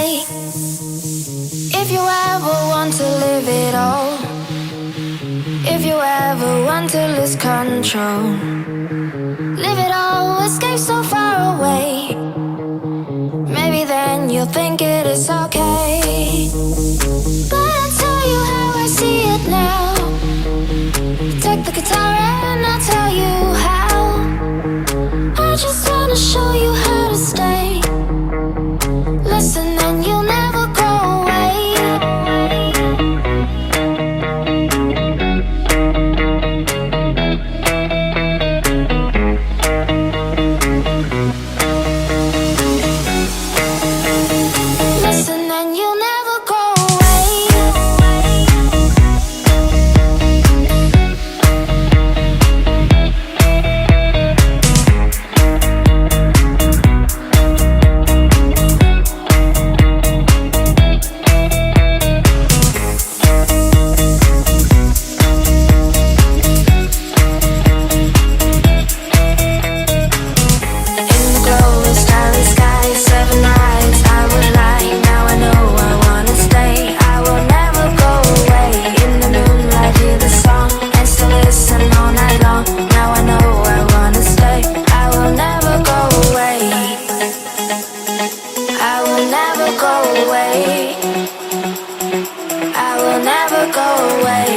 okay. If you ever want to live it all, if you ever want to lose control, live it all, escape so far away. Maybe then you'll think it is okay. But I'll tell you how I see it now. Take the guitar and I'll tell you how. I just wanna show you how to stay. Listen and you'll never go away. Listen and you'll never go away. In the glow of starry sky, 7 nights I would lie. Now I know I wanna stay. I will never go away. In the moonlight, hear the song and still listen all night long. Now I know I wanna stay. I will never go away. I will never go away. I will never go away.